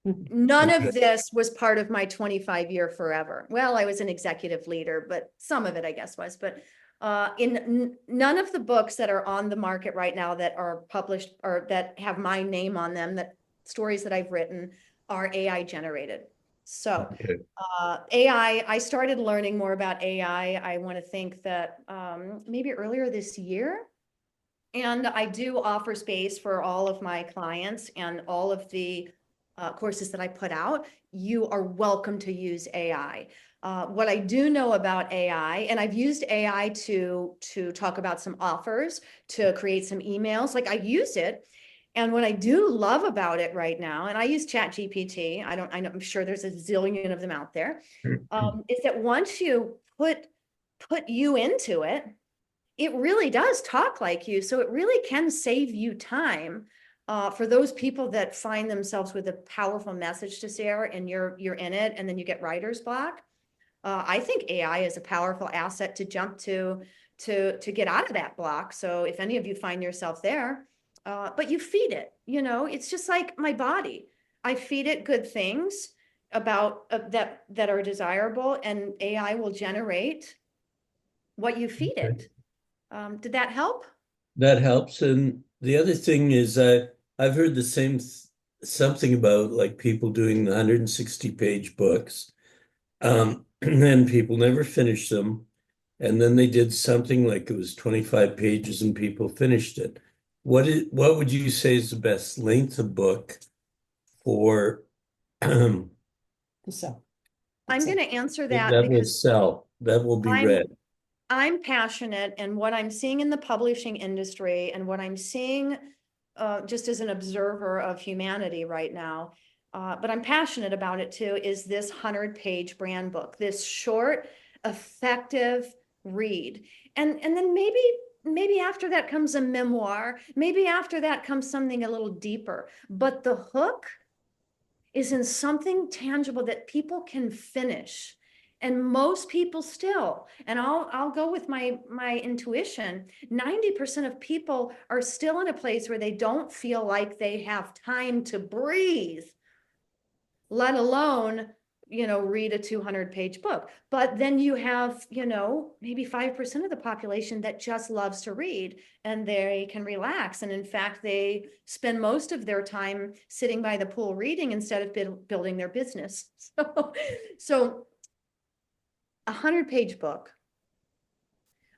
None of this was part of my 25-year forever. Well, I was an executive leader, but some of it I guess was, but in none of the books that are on the market right now that are published or that have my name on them, that stories that I've written, are AI generated. So AI, I started learning more about AI. I want to think that maybe earlier this year. And I do offer space for all of my clients and all of the courses that I put out. You are welcome to use AI. What I do know about AI, and I've used AI to talk about some offers, to create some emails, like I use it. And what I do love about it right now, and I use ChatGPT, I'm sure there's a zillion of them out there, is that once you put you into it, it really does talk like you. So it really can save you time for those people that find themselves with a powerful message to share and you're in it and then you get writer's block. I think AI is a powerful asset to jump to get out of that block. So if any of you find yourself there, but you feed it, it's just like my body. I feed it good things about that are desirable, and AI will generate what you feed it. Did that help? That helps. And the other thing is I've heard the same something about like people doing the 160-page books. And then people never finish them. And then they did something like it was 25 pages and people finished it. What would you say is the best length of book for So I'm going to answer that that will because sell, that will be read? I'm passionate, and what I'm seeing in the publishing industry and what I'm seeing just as an observer of humanity right now, but I'm passionate about it too, is this 100-page brand book, this short, effective read. And then maybe after that comes a memoir, maybe after that comes something a little deeper, but the hook is in something tangible that people can finish. And most people still, and I'll go with my intuition, 90% of people are still in a place where they don't feel like they have time to breathe, let alone, read a 200-page book. But then you have, maybe 5% of the population that just loves to read and they can relax. And in fact, they spend most of their time sitting by the pool reading instead of building their business. So a 100-page book,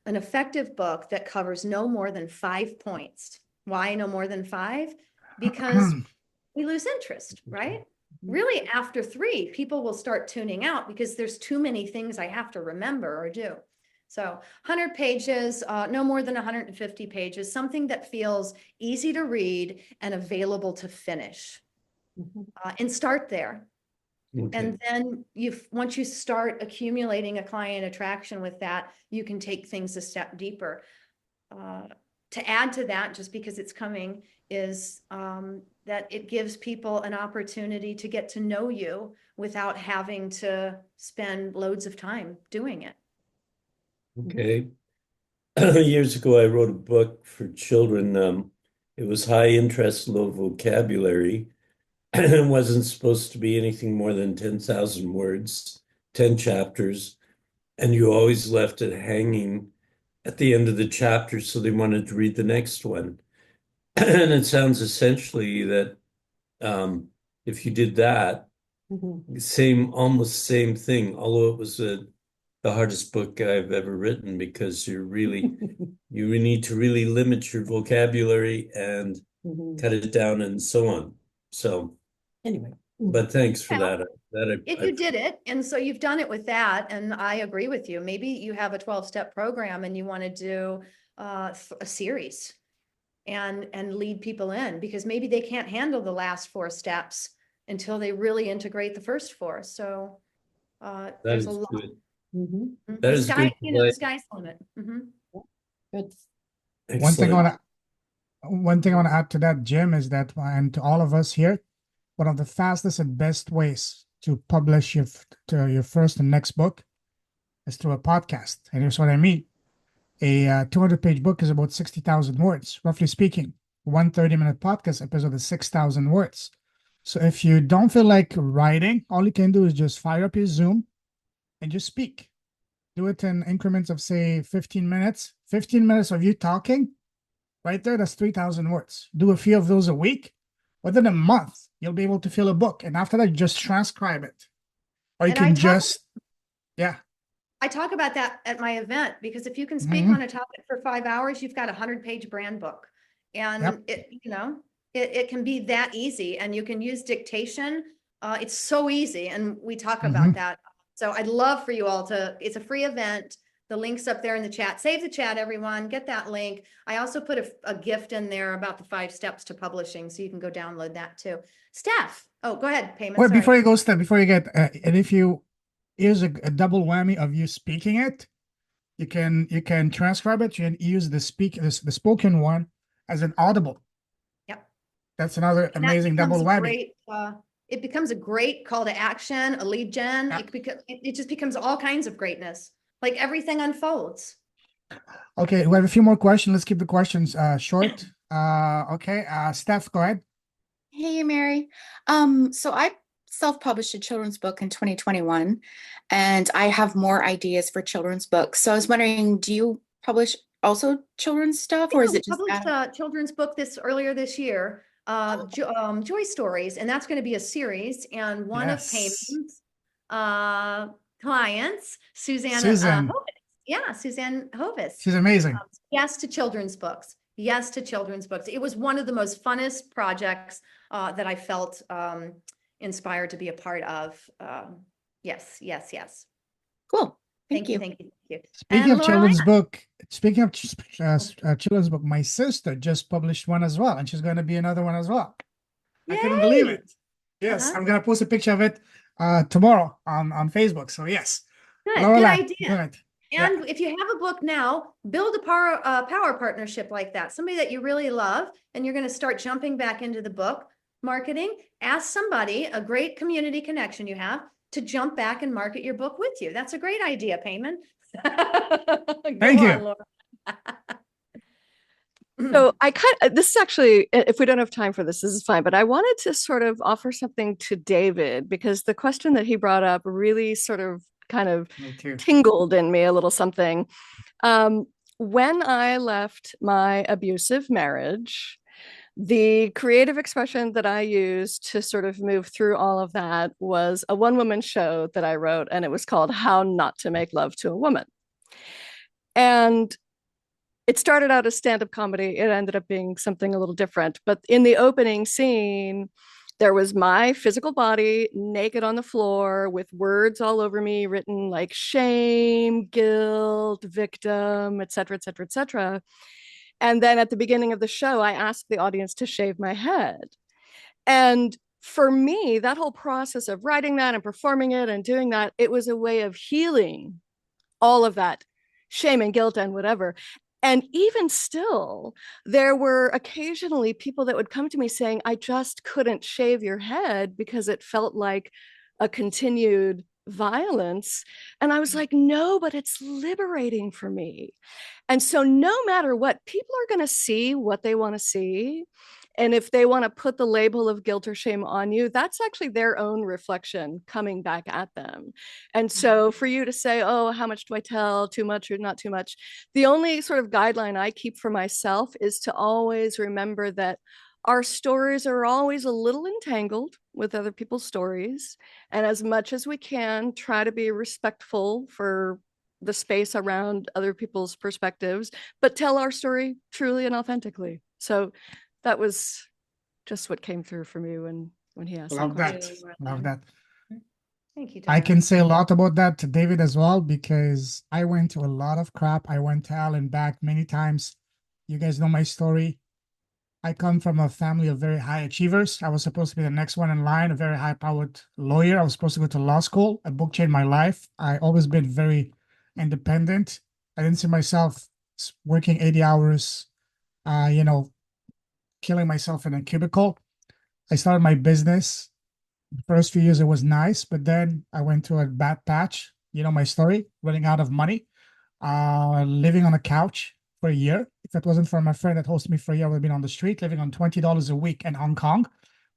an effective book that covers no more than 5 points. Why no more than 5? Because we lose interest, right? Really, after 3, people will start tuning out because there's too many things I have to remember or do. So 100 pages, no more than 150 pages, something that feels easy to read and available to finish. And start there. Okay. And then once you start accumulating a client attraction with that, you can take things a step deeper. To add to that, just because it's coming, is that it gives people an opportunity to get to know you without having to spend loads of time doing it. Okay. Years ago, I wrote a book for children. It was high interest, low vocabulary. And it wasn't supposed to be anything more than 10,000 words, 10 chapters. And you always left it hanging at the end of the chapter, so they wanted to read the next one. And it sounds essentially that if you did that, almost same thing, although it was the hardest book I've ever written, because you need to really limit your vocabulary and cut it down and so on. So Anyway. but thanks for Yeah. that. If you did it, and so you've done it with that, and I agree with you. Maybe you have a 12-step program and you want to do a series and lead people in, because maybe they can't handle the last 4 steps until they really integrate the first 4. So That there's is a lot. good. The That is sky, good. the sky's the limit. Good. Excellent. One thing I want to add to that, Jim, is that, and to all of us here, one of the fastest and best ways to publish your first and next book is through a podcast. And here's what I mean. A 200-page book is about 60,000 words, roughly speaking. One 30-minute podcast episode is 6,000 words. So if you don't feel like writing, all you can do is just fire up your Zoom and just speak. Do it in increments of, say, 15 minutes. 15 minutes of you talking, right there, that's 3,000 words. Do a few of those a week. Within a month, you'll be able to fill a book. And after that, you just transcribe it. Or you And can just, yeah. I talk about that at my event, because if you can speak on a topic for 5 hours, you've got a 100-page brand book. And it can be that easy, and you can use dictation. It's so easy. And we talk about that. So I'd love for you all it's a free event. The link's up there in the chat. Save the chat, everyone. Get that link. I also put a gift in there about the 5 steps to publishing, so you can go download that too. Steph, go ahead, Payment. Well, before you go, Steph, before you get, and if you, here's a double whammy of you speaking it. You can transcribe it. You can use the spoken one as an audible. Yep. That's another And that amazing double becomes whammy. it becomes a great call to action, a lead gen. Yeah. It just becomes all kinds of greatness. Like everything unfolds. Okay, we have a few more questions. Let's keep the questions short. Okay, Steph, go ahead. Hey, Mary. So I self-published a children's book in 2021, and I have more ideas for children's books. So I was wondering, do you publish also children's stuff, or is it just published a children's book earlier this year, Joy Stories, and that's going to be a series. And one of Payment's clients, Suzanne Hovis. Yeah, Suzanne Hovis. She's amazing. Yes to children's books. Yes to children's books. It was one of the most funnest projects that I felt inspired to be a part of. Yes. Cool. Thank you. Thank you. Speaking of children's book, my sister just published one as well, and she's going to be another one as well. I couldn't believe it. Yes, Uh-huh. I'm gonna post a picture of it tomorrow on Facebook. So yes. Good, Lower good left, idea. good. Yeah. And if you have a book now, build a power partnership like that. Somebody that you really love, and you're going to start jumping back into the book marketing. Ask somebody, a great community connection you have, to jump back and market your book with you. That's a great idea, Payman. Thank Go you. on, Laura. So this is actually, if we don't have time for this, this is fine, but I wanted to sort of offer something to David because the question that he brought up really sort of kind of Me too. tingled in me a little something. When I left my abusive marriage, the creative expression that I used to sort of move through all of that was a one-woman show that I wrote, and it was called How Not to Make Love to a Woman. And it started out as stand-up comedy. It ended up being something a little different. But in the opening scene, there was my physical body naked on the floor with words all over me written like shame, guilt, victim, et cetera, et cetera, et cetera. And then at the beginning of the show, I asked the audience to shave my head. And for me, that whole process of writing that and performing it and doing that, it was a way of healing all of that shame and guilt and whatever. And even still, there were occasionally people that would come to me saying, I just couldn't shave your head because it felt like a continued violence. And I was like, no, but it's liberating for me. And so no matter what, people are going to see what they want to see. And if they want to put the label of guilt or shame on you, that's actually their own reflection coming back at them. And so for you to say, oh, how much do I tell? Too much or not too much? The only sort of guideline I keep for myself is to always remember that our stories are always a little entangled with other people's stories. And as much as we can, try to be respectful for the space around other people's perspectives, but tell our story truly and authentically. So that was just what came through for me when he asked that Love that. question. Love that. Thank you, I Donna. can say a lot about that to David as well, because I went to a lot of crap. I went to hell and back many times. You guys know my story. I come from a family of very high achievers. I was supposed to be the next one in line, a very high-powered lawyer. I was supposed to go to law school. A book changed my life. I always been very independent. I didn't see myself working 80 hours, killing myself in a cubicle. I started my business. The first few years it was nice, but then I went to a bad patch. You know my story, running out of money, living on a couch for a year. If it wasn't for my friend that hosted me for a year, I would have been on the street, living on $20 a week in Hong Kong.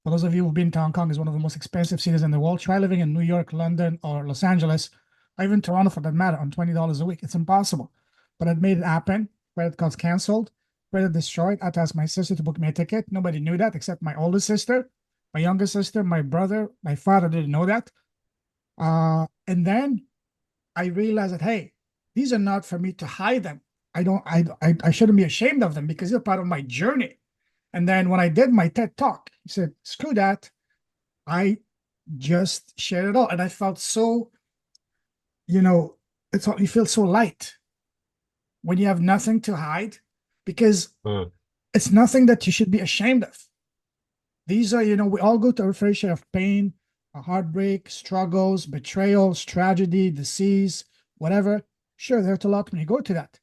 For those of you who've been to Hong Kong, is one of the most expensive cities in the world. Try living in New York, London, or Los Angeles, or even Toronto for that matter, on $20 a week. It's impossible. But I made it happen. Credit cards canceled, credit destroyed. I had to ask my sister to book me a ticket. Nobody knew that except my older sister, my younger sister, my brother, my father didn't know that. And then I realized that, hey, these are not for me to hide them. I shouldn't be ashamed of them because they're part of my journey. And then when I did my TED talk, he said, screw that. I just shared it all. And I felt so, you feel so light when you have nothing to hide, because it's nothing that you should be ashamed of. These are, we all go to a fair share of pain, a heartbreak, struggles, betrayals, tragedy, disease, whatever. Sure, there's a lot when you go to that.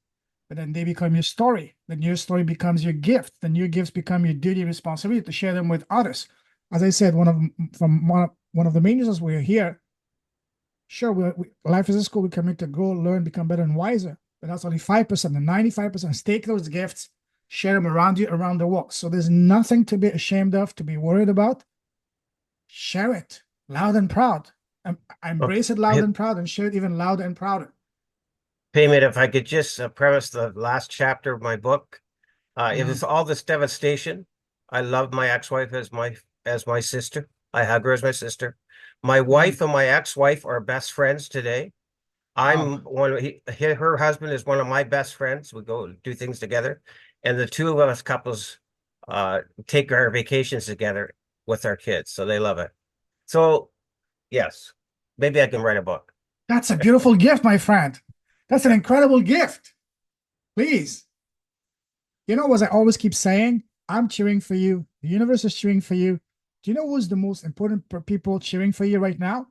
But then they become your story. Then your story becomes your gift. Then your gifts become your duty and responsibility to share them with others. As I said, one of the main reasons we're here. Sure, life is a school. We commit to grow, learn, become better and wiser. But that's only 5%. The 95% take those gifts, share them around you, around the world. So there's nothing to be ashamed of, to be worried about. Share it loud and proud. I embrace it loud and proud, and share it even louder and prouder. Payment, if I could just premise the last chapter of my book. It was all this devastation. I love my ex-wife as my sister. I hug her as my sister. My wife and my ex-wife are best friends today. I'm her husband is one of my best friends. We go do things together. And the two of us couples take our vacations together with our kids. So they love it. So yes, maybe I can write a book. That's a beautiful gift, my friend. That's an incredible gift. Please. You know, as I always keep saying, I'm cheering for you. The universe is cheering for you. Do you know who's the most important people cheering for you right now?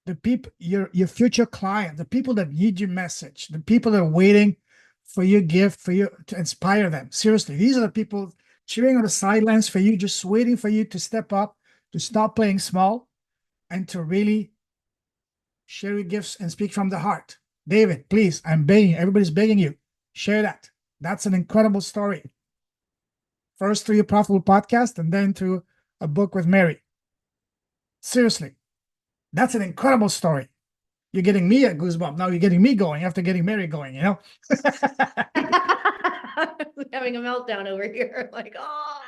The people, your future client, the people that need your message, the people that are waiting for your gift, for you to inspire them. Seriously, these are the people cheering on the sidelines for you, just waiting for you to step up, to stop playing small, and to really share your gifts and speak from the heart. David, please, I'm begging, everybody's begging you, share that. That's an incredible story. First through your profitable podcast and then through a book with Mary. Seriously, that's an incredible story. You're getting me a goosebump. Now you're getting me going after getting Mary going, you know? Having a meltdown over here, like, oh.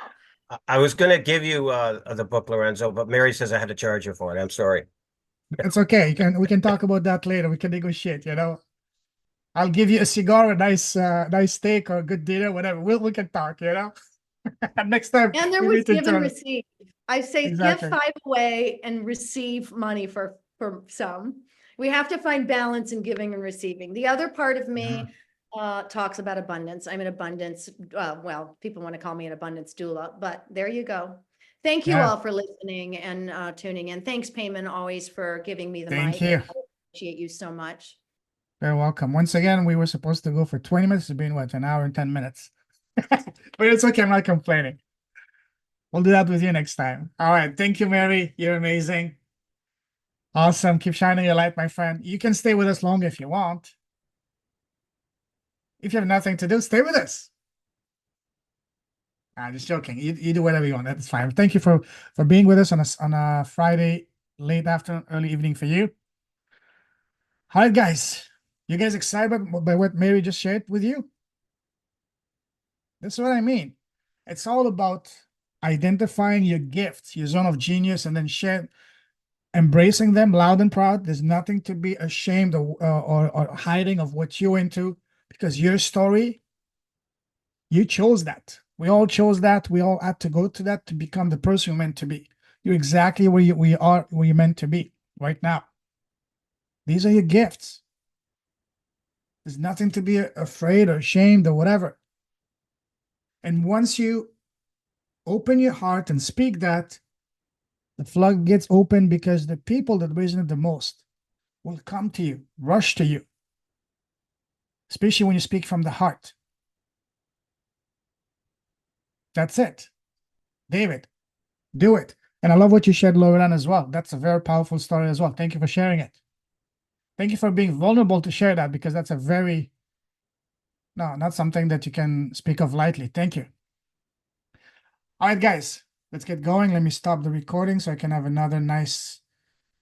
I was gonna give you the book, Lorenzo, but Mary says I had to charge you for it. I'm sorry. It's okay. We can talk about that later. We can negotiate, you know. I'll give you a cigar, a nice steak or a good dinner, whatever. We can talk, you know. Next time And there we was meet in give and Toronto. receive. I say Exactly. give 5 away and receive money for some. We have to find balance in giving and receiving. The other part of me talks about abundance. I'm an abundance. Well, people want to call me an abundance doula, but there you go. Thank you Yeah. all for listening and tuning in. Thanks, Payman, always for giving me the Thank mic. you. I appreciate you so much. You're welcome. Once again, we were supposed to go for 20 minutes. It's been what, an hour and 10 minutes. But it's okay. I'm not complaining. We'll do that with you next time. All right. Thank you, Mary. You're amazing. Awesome. Keep shining your light, my friend. You can stay with us long if you want. If you have nothing to do, stay with us. I'm just joking. You do whatever you want. That's fine. Thank you for being with us on a Friday late afternoon, early evening for you. All right, guys. You guys excited by what Mary just shared with you? That's what I mean. It's all about identifying your gifts, your zone of genius, and then embracing them loud and proud. There's nothing to be ashamed or hiding of what you're into, because your story, you chose that. We all chose that. We all had to go to that to become the person you're meant to be. You're exactly where you're meant to be right now. These are your gifts. There's nothing to be afraid or ashamed or whatever. And once you open your heart and speak that, the floodgates open, because the people that resonate the most will come to you, rush to you, especially when you speak from the heart. That's it. David, do it. And I love what you shared, Lauren, as well. That's a very powerful story as well. Thank you for sharing it. Thank you for being vulnerable to share that, because that's not something that you can speak of lightly. Thank you. All right, guys, let's get going. Let me stop the recording so I can have another nice